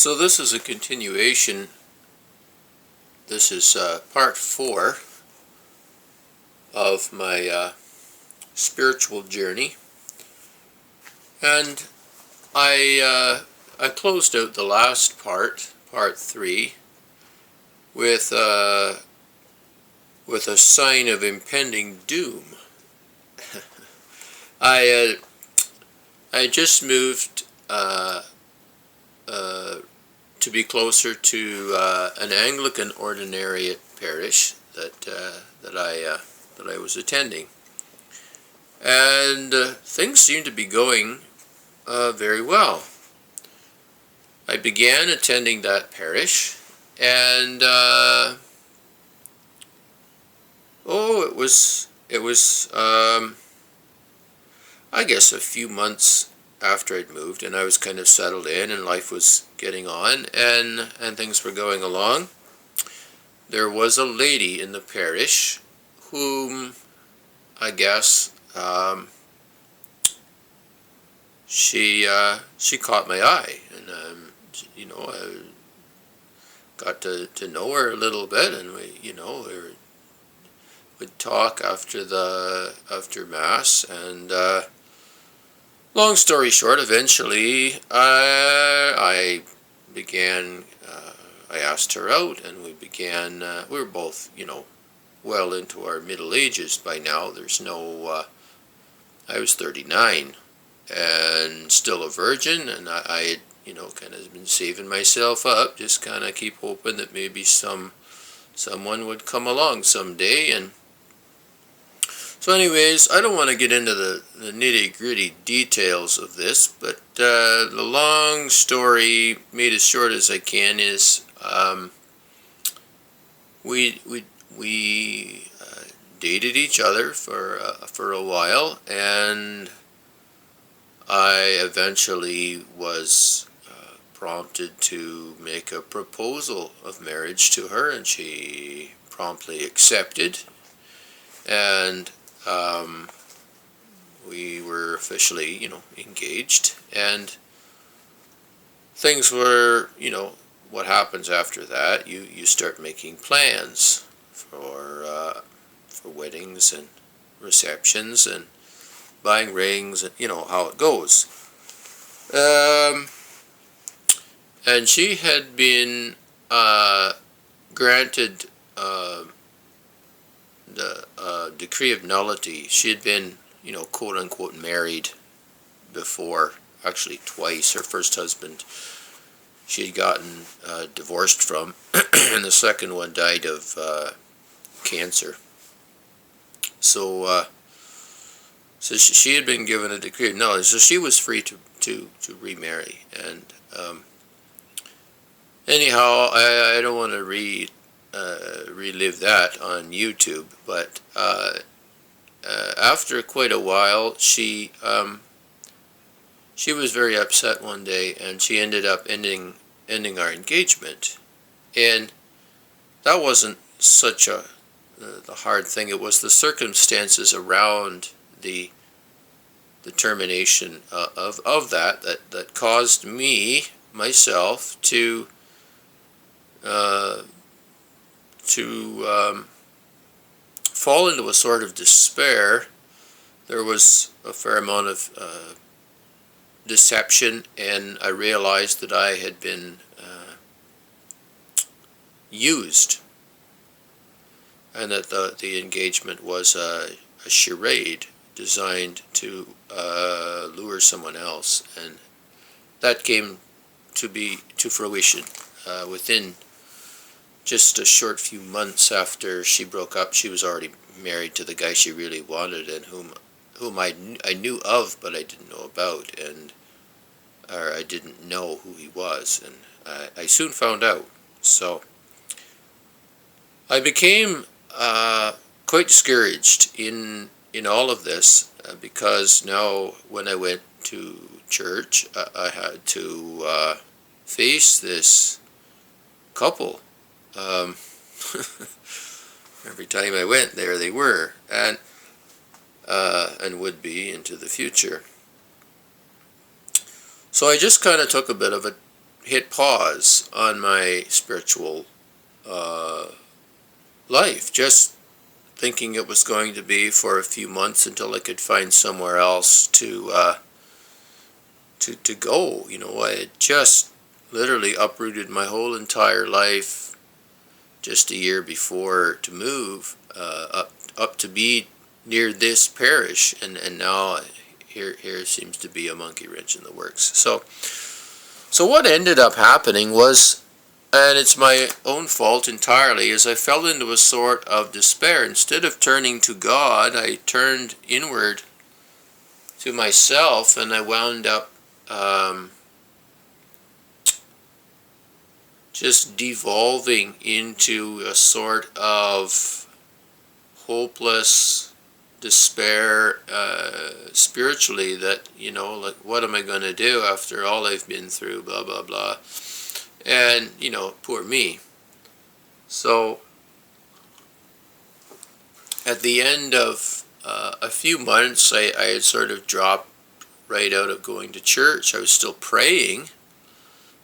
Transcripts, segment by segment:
So this is a continuation. This is part 4 of my spiritual journey, and I closed out the last part 3, with a sign of impending doom. I just moved to be closer to an Anglican ordinariate parish that I was attending, and things seemed to be going very well. I began attending that parish, and it was I guess a few months after I'd moved, and I was kind of settled in, and life was getting on, and things were going along. There was a lady in the parish whom I guess she caught my eye, and I got to know her a little bit, and we would talk after Mass, and long story short, eventually I began. I asked her out, and we began. We were both, well into our middle ages by now. There's no. I was 39, and still a virgin, and I had, kind of been saving myself up, just kind of keep hoping that maybe someone would come along someday. And so anyways, I don't want to get into the nitty-gritty details of this, but the long story, made as short as I can, is we dated each other for a while, and I eventually was prompted to make a proposal of marriage to her, and she promptly accepted, and we were officially, engaged, and things were, what happens after that, you start making plans for weddings and receptions and buying rings, and how it goes. And she had been granted the decree of nullity. She had been, quote unquote, married before, actually twice. Her first husband she had gotten divorced from, and the second one died of cancer. So she had been given a decree of nullity, so she was free to remarry. And anyhow, I don't want to relive that on YouTube, but after quite a while, she was very upset one day, and she ended up ending our engagement. And that wasn't such the hard thing. It was the circumstances around the termination of that caused myself to fall into a sort of despair. There was a fair amount of deception, and I realized that I had been used, and that the engagement was a charade designed to lure someone else, and that came to fruition within just a short few months after she broke up. She was already married to the guy she really wanted, and whom I knew of, but I didn't know about, or I didn't know who he was, and I soon found out. So I became quite discouraged in all of this, because now when I went to church, I had to face this couple. Every time I went there, they were, and would be into the future. So I just kind of took a bit of a hit pause on my spiritual life, just thinking it was going to be for a few months until I could find somewhere else to go. I had just literally uprooted my whole entire life just a year before to move up to be near this parish, and now here seems to be a monkey wrench in the works. So what ended up happening was, and it's my own fault entirely, is I fell into a sort of despair. Instead of turning to God, I turned inward to myself, and I wound up just devolving into a sort of hopeless despair spiritually, that, like, what am I going to do after all I've been through, blah, blah, blah. And, poor me. So, at the end of a few months, I had sort of dropped right out of going to church. I was still praying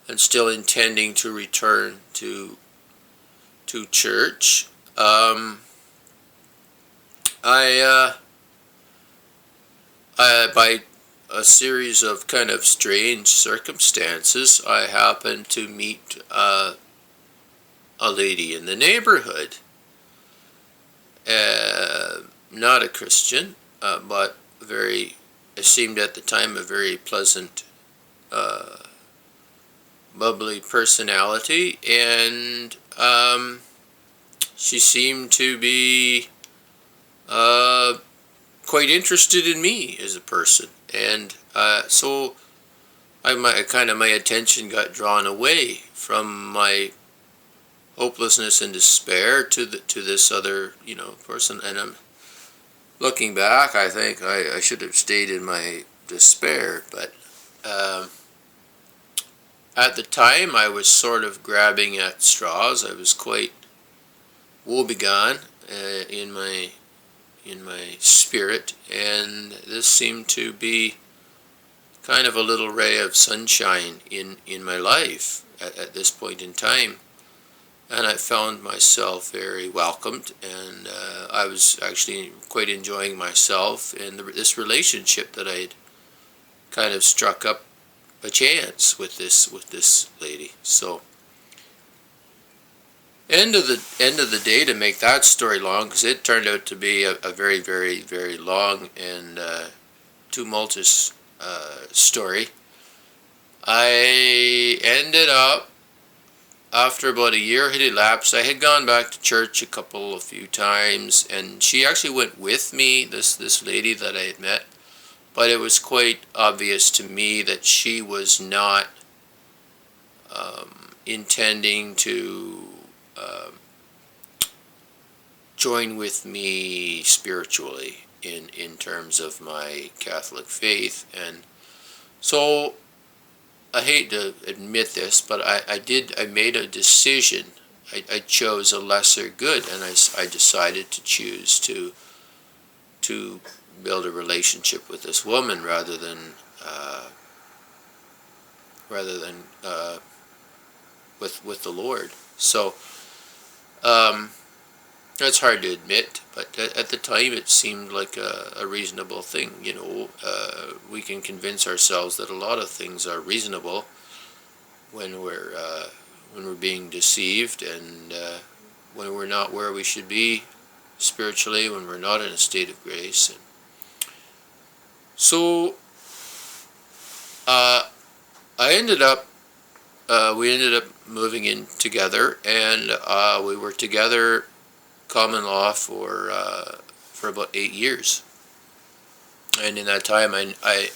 and still intending to return to church. By a series of kind of strange circumstances, I happened to meet a lady in the neighborhood. Not a Christian, but it seemed at the time a very pleasant, bubbly personality, and she seemed to be quite interested in me as a person, and so my attention got drawn away from my hopelessness and despair to this other person. And I'm looking back, I think I should have stayed in my despair, but at the time I was sort of grabbing at straws. I was quite woebegone in my spirit, and this seemed to be kind of a little ray of sunshine in my life at this point in time. And I found myself very welcomed, and I was actually quite enjoying myself in this relationship that I'd kind of struck up a chance with this lady. So, end of the day, to make that story long, because it turned out to be a very, very, very long and tumultuous story. I ended up, after about a year had elapsed, I had gone back to church a few times, and she actually went with me, this lady that I had met. But it was quite obvious to me that she was not intending to join with me spiritually in terms of my Catholic faith. And so, I hate to admit this, but I made a decision. I chose a lesser good, and I decided to choose to build a relationship with this woman rather than with the Lord. So that's hard to admit, but at the time it seemed like a reasonable thing. We can convince ourselves that a lot of things are reasonable when we're being deceived, and when we're not where we should be spiritually, when we're not in a state of grace. And so we ended up moving in together, and we were together common law for about 8 years. And in that time, I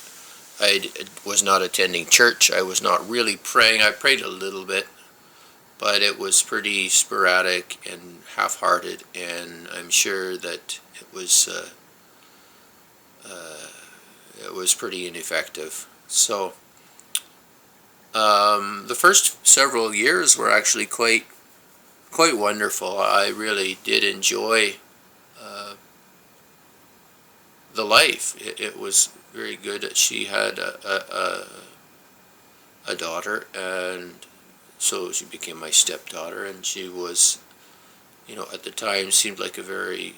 was not attending church. I was not really praying. I prayed a little bit, but it was pretty sporadic and half-hearted, and I'm sure that it was pretty ineffective. So the first several years were actually quite wonderful. I really did enjoy the life. It was very good. She had a daughter, and so she became my stepdaughter, and she was, at the time seemed like it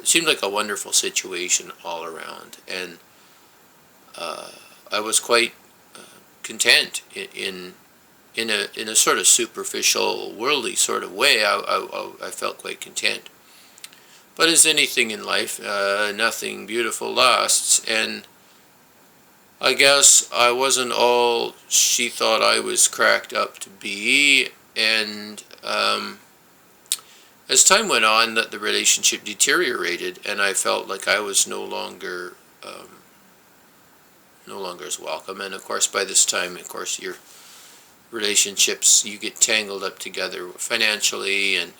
seemed like a wonderful situation all around, and I was quite content in a sort of superficial, worldly sort of way. I felt quite content. But as anything in life, nothing beautiful lasts, and I guess I wasn't all she thought I was cracked up to be, and as time went on, that the relationship deteriorated, and I felt like I was no longer as welcome. And of course, by this time, of course, your relationships, you get tangled up together financially, and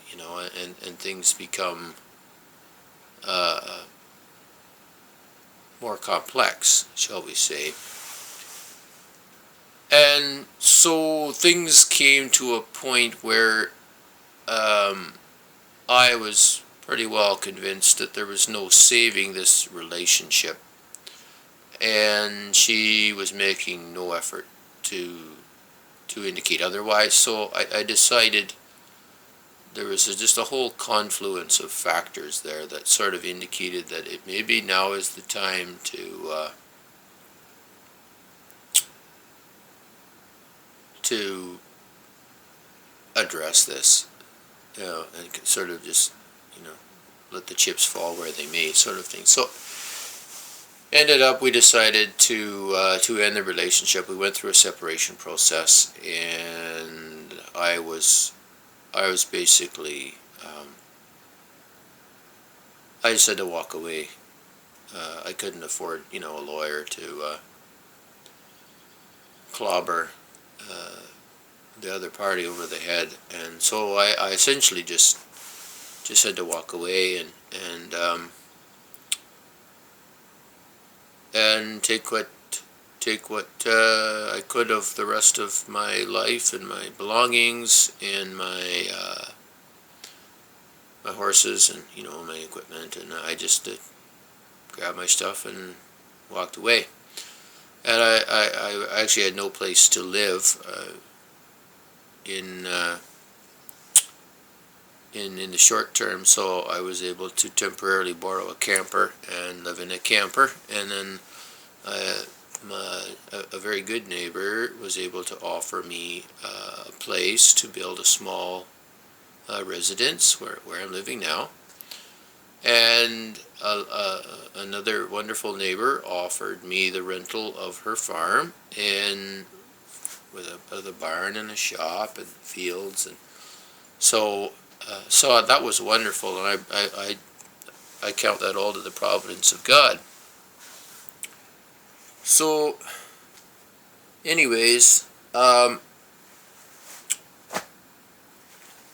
and things become more complex, shall we say. And so things came to a point where I was pretty well convinced that there was no saving this relationship, and she was making no effort to indicate otherwise. So I decided there was just a whole confluence of factors there that sort of indicated that it maybe now is the time to address this, and sort of just, let the chips fall where they may, sort of thing. So ended up, we decided to end the relationship. We went through a separation process, and I was basically, I just had to walk away. I couldn't afford, a lawyer to clobber the other party over the head, and so I essentially just had to walk away and take what I could of the rest of my life, and my belongings, and my horses, and my equipment, and I just grabbed my stuff and walked away. And I actually had no place to live in the short term, so I was able to temporarily borrow a camper and live in a camper, and then a very good neighbor was able to offer me a place to build a small residence where I'm living now. And another wonderful neighbor offered me the rental of her farm, and with a barn and a shop and fields, and so that was wonderful, and I count that all to the providence of God. So, anyways, there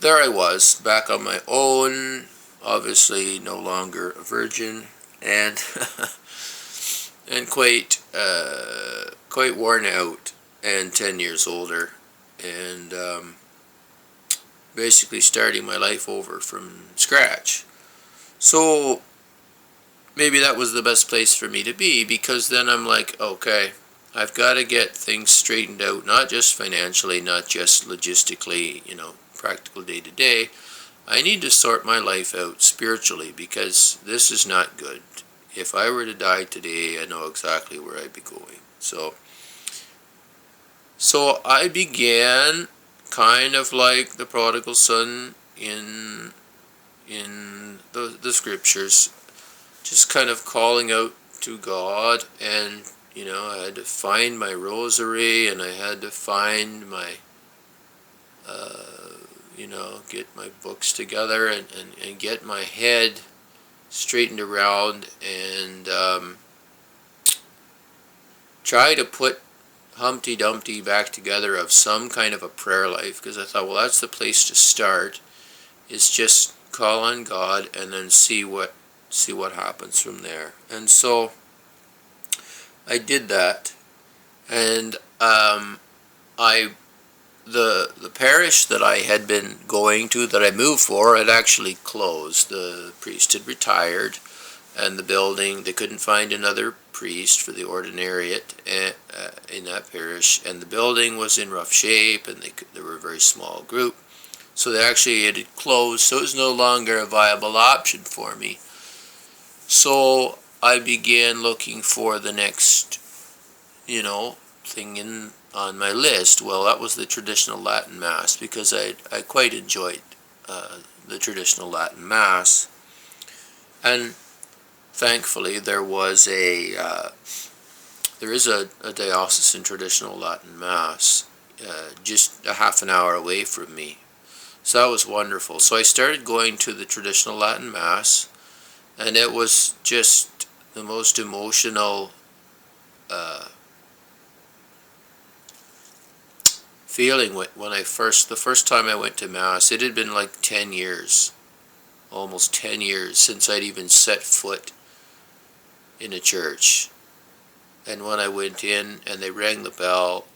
I was, back on my own, obviously no longer a virgin, and and quite worn out, and 10 years older, and basically starting my life over from scratch. So maybe that was the best place for me to be, because then I'm like, okay, I've got to get things straightened out, not just financially, not just logistically, practical day to day. I need to sort my life out spiritually, because this is not good. If I were to die today, I know exactly where I'd be going. So I began kind of like the prodigal son in the scriptures, just kind of calling out to God, and I had to find my rosary, and I had to find my get my books together, and get my head straightened around, and try to put Humpty Dumpty back together of some kind of a prayer life, because I thought, well, that's the place to start, is just call on God, and then see what happens from there. And so I did that, and the parish that I had been going to, that I moved for, had actually closed. The priest had retired, and the building, they couldn't find another priest for the ordinariate in that parish, and the building was in rough shape, and they were a very small group, so they actually had it closed, so it was no longer a viable option for me. So I began looking for the next, thing on my list. Well, that was the traditional Latin Mass, because I quite enjoyed the traditional Latin Mass, and thankfully there is a diocesan traditional Latin Mass just a half an hour away from me, so that was wonderful. So I started going to the traditional Latin Mass, and it was just the most emotional feeling when the first time I went to Mass. It had been like 10 years, almost 10 years since I'd even set foot in a church. And when I went in and they rang the bell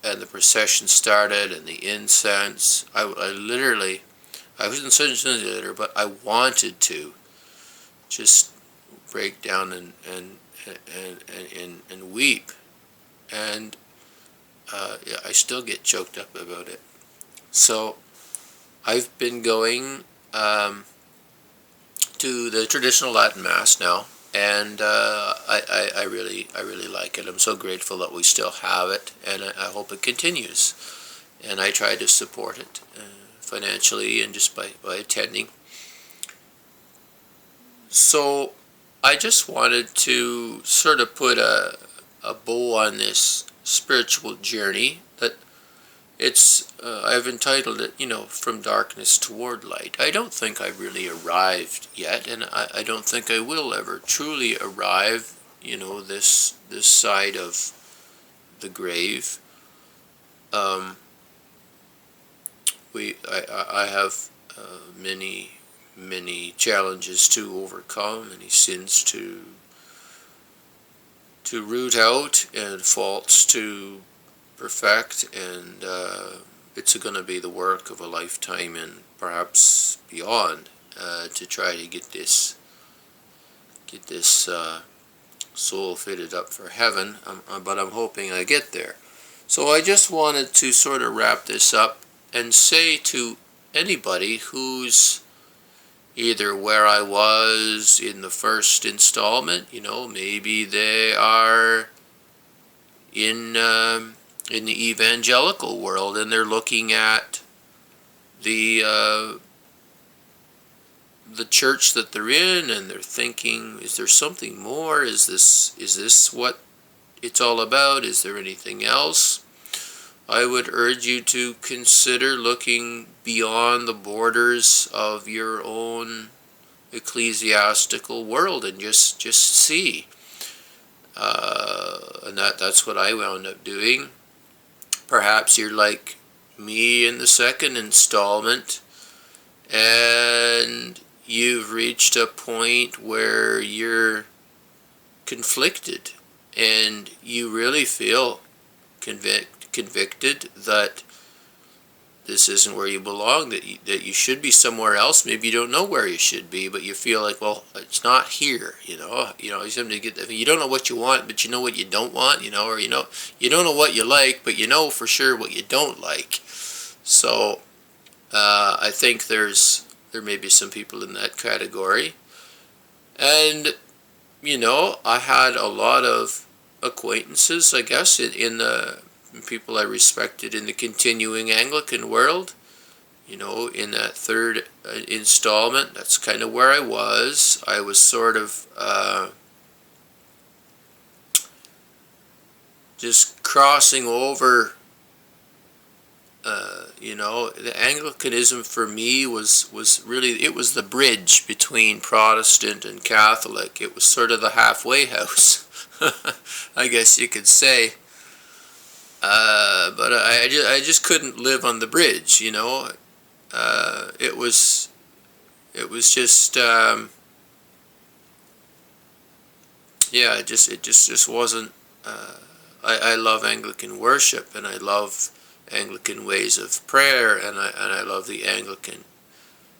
and the procession started and the incense, I wasn't such a leader, but I wanted to just break down and weep. And I still get choked up about it. So I've been going to the traditional Latin Mass now, and I really like it. I'm so grateful that we still have it, and I hope it continues. And I try to support it financially and just by attending. So I just wanted to sort of put a bow on this spiritual journey that I've entitled it, From Darkness Toward Light. I don't think I've really arrived yet, and I don't think I will ever truly arrive, this side of the grave. I have many challenges to overcome, many sins to root out, and faults to perfect, and it's going to be the work of a lifetime and perhaps beyond to try to get this soul fitted up for heaven, but I'm hoping I get there. So I just wanted to sort of wrap this up and say to anybody who's either where I was in the first installment, maybe they are in the evangelical world, and they're looking at the church that they're in, and they're thinking, is there something more? Is this what it's all about? Is there anything else? I would urge you to consider looking beyond the borders of your own ecclesiastical world and just see. And that's what I wound up doing. Perhaps you're like me in the second installment, and you've reached a point where you're conflicted and you really feel convicted that this isn't where you belong, that you should be somewhere else. Maybe you don't know where you should be, but you feel like, well, it's not here. You don't know what you want, but you know what you don't want. Or you don't know what you like, but you know for sure what you don't like. So I think there may be some people in that category, and I had a lot of acquaintances, I guess, in the people I respected in the continuing Anglican world. In that third installment, that's kind of where I was. I was sort of just crossing over. The Anglicanism for me was really, it was the bridge between Protestant and Catholic. It was sort of the halfway house, I guess you could say. But I just couldn't live on the bridge, It was just it just wasn't. I love Anglican worship, and I love Anglican ways of prayer, and I love the Anglican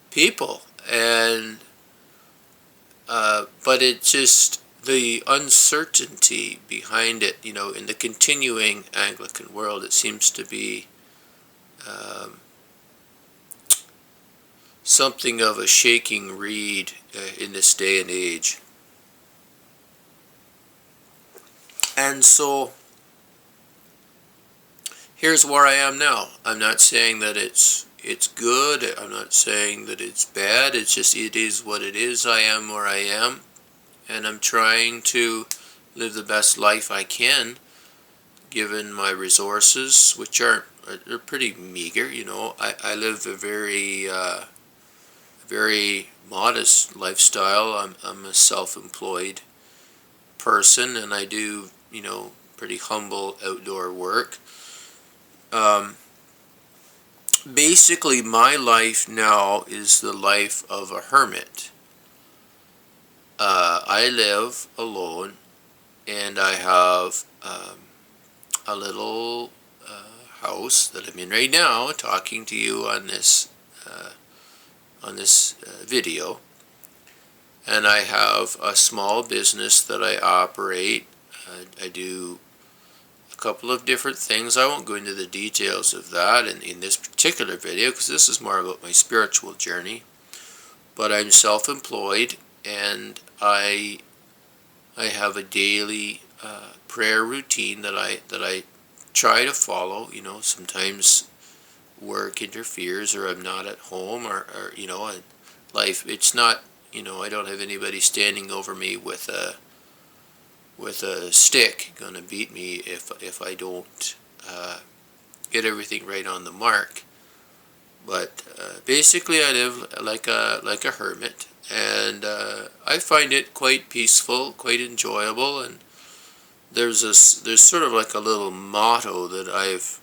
people, and but it just, the uncertainty behind it, in the continuing Anglican world, it seems to be um, something of a shaking reed in this day and age. And so here's where I am now. I'm not saying that it's good. I'm not saying that it's bad. It's just, it is what it is. I am where I am, and I'm trying to live the best life I can, given my are pretty meager. I live a very modest lifestyle. I'm a self-employed person, and I do, pretty humble outdoor work. Basically, my life now is the life of a hermit. I live alone, and I have a little house that I'm in right now, talking to you on this video. And I have a small business that I operate. I do a couple of different things. I won't go into the details of that in this particular video, because this is more about my spiritual journey. But I'm self-employed, and I have a daily prayer routine that I try to follow. Sometimes work interferes, or I'm not at home, or and life. It's not. I don't have anybody standing over me with a stick gonna beat me if I don't get everything right on the mark. But basically, I live like a hermit, and I find it quite peaceful, quite enjoyable. And there's sort of like a little motto that I've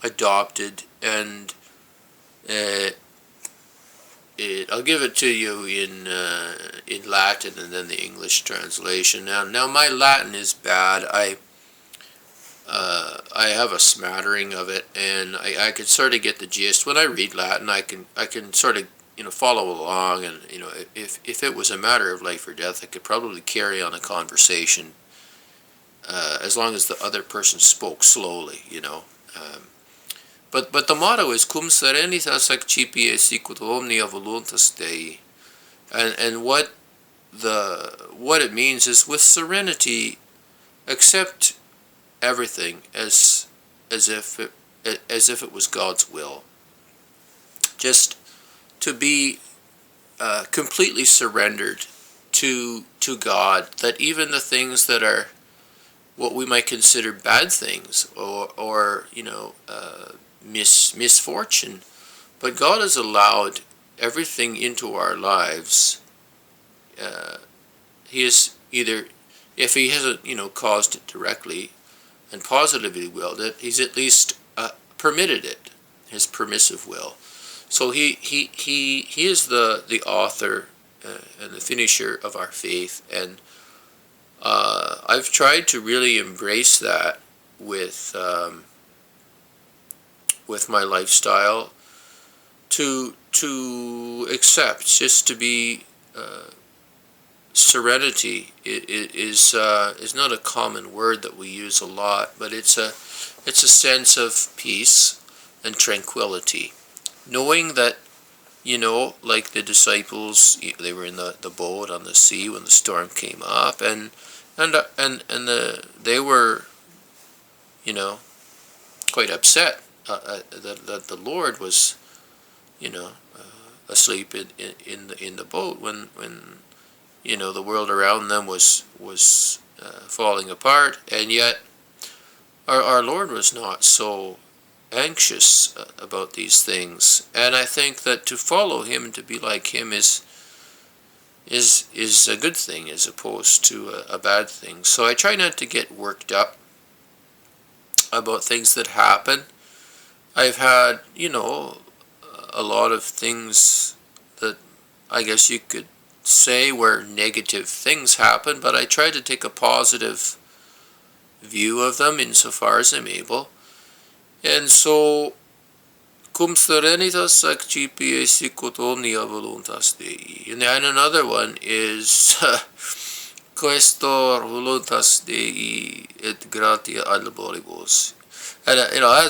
adopted, and I'll give it to you in Latin and then the English translation. Now my Latin is bad. I have a smattering of it, and I can sort of get the gist. When I read Latin, I can sort of follow along, and if it was a matter of life or death, I could probably carry on a conversation as long as the other person spoke slowly. But the motto is cum serenitas accipies sicut omnia voluntas Dei, and what it means is, with serenity, accept everything as if it was God's will. Just to be completely surrendered to God, that even the things that are what we might consider bad things, or misfortune, but God has allowed everything into our lives. He is either, if He hasn't caused it directly and positively willed it, He's at least permitted it, His permissive will. So He is the author and the finisher of our faith, and I've tried to really embrace that with my lifestyle, to accept, just to be serenity. It is not a common word that we use a lot, but it's a sense of peace and tranquility, knowing that like the disciples, they were in the boat on the sea when the storm came up, and they were quite upset that the Lord was asleep in the boat when the world around them was falling apart, and yet our Lord was not so anxious about these things. And I think that to follow Him, to be like Him, is a good thing as opposed to a bad thing. So I try not to get worked up about things that happen. I've had, a lot of things that I guess you could say where negative things happen, but I try to take a positive view of them insofar as I'm able. And so, cum serenitas accipies quod omnia voluntas Dei. And another one is questor voluntas Dei et gratia ad laboribus. And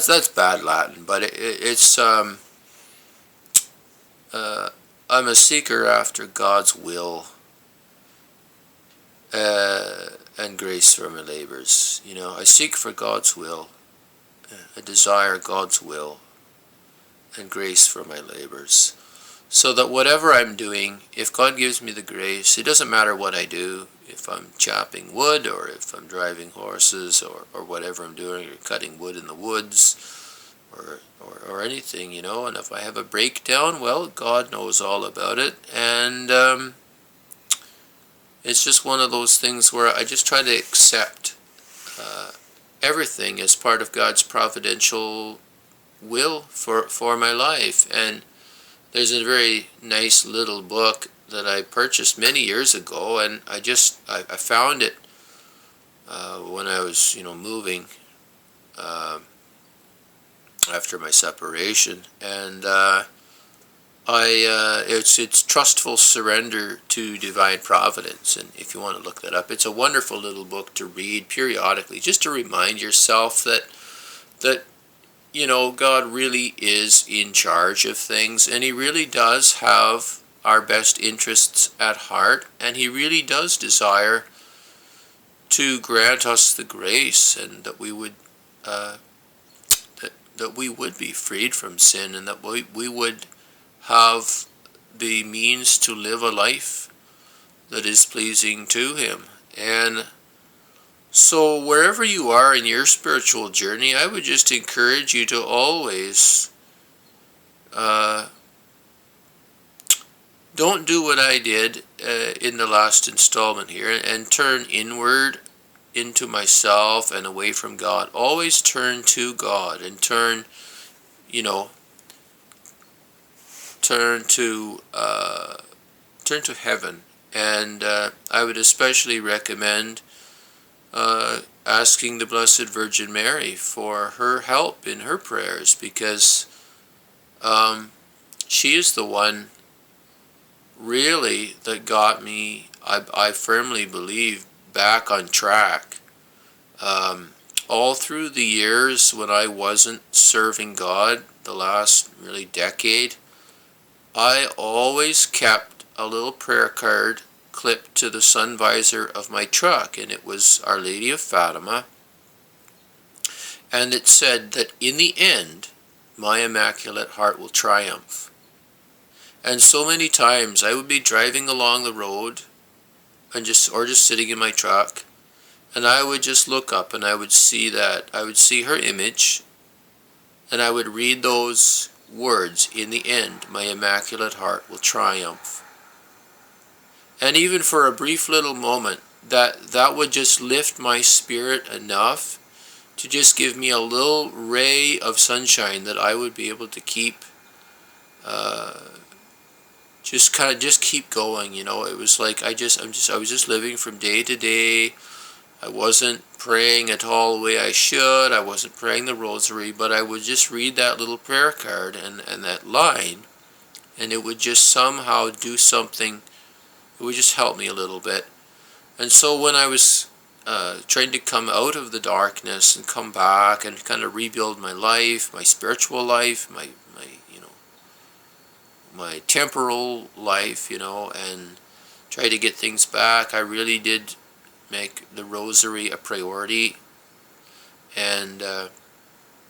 that's bad Latin, but it's I'm a seeker after God's will and grace for my labors. I seek for God's will. I desire God's will and grace for my labors. So that whatever I'm doing, if God gives me the grace, it doesn't matter what I do, if I'm chopping wood or if I'm driving horses or whatever I'm doing, or cutting wood in the woods or anything, and if I have a breakdown, well, God knows all about it, and it's just one of those things where I just try to accept everything as part of God's providential will for my life. And there's a very nice little book that I purchased many years ago, and I found it when I was moving after my separation, and it's Trustful Surrender to Divine Providence, and if you want to look that up, it's a wonderful little book to read periodically, just to remind yourself that God really is in charge of things, and He really does have our best interests at heart, and He really does desire to grant us the grace, and that we would that we would be freed from sin, and that we would have the means to live a life that is pleasing to Him. And so wherever you are in your spiritual journey, I would just encourage you to always don't do what I did in the last installment here and turn inward into myself and away from God. Always turn to God and turn to heaven. And I would especially recommend asking the Blessed Virgin Mary for her help in her prayers, because she is the one really that got me, I firmly believe, back on track. All through the years when I wasn't serving God, the last really decade, I always kept a little prayer card clipped to the sun visor of my truck, and it was Our Lady of Fatima, and it said that in the end my Immaculate Heart will triumph. And so many times I would be driving along the road and just sitting in my truck, and I would just look up and I would see her image, and I would read those words, in the end my Immaculate Heart will triumph. And even for a brief little moment, that would just lift my spirit enough to just give me a little ray of sunshine that I would be able to keep just keep going. It was like I was just living from day to day. I wasn't praying at all the way I should. I wasn't praying the rosary, but I would just read that little prayer card and that line, and it would just somehow do something. It would just help me a little bit. And so when I was trying to come out of the darkness and come back and kind of rebuild my life, my spiritual life, my temporal life, and try to get things back, I really did make the rosary a priority. And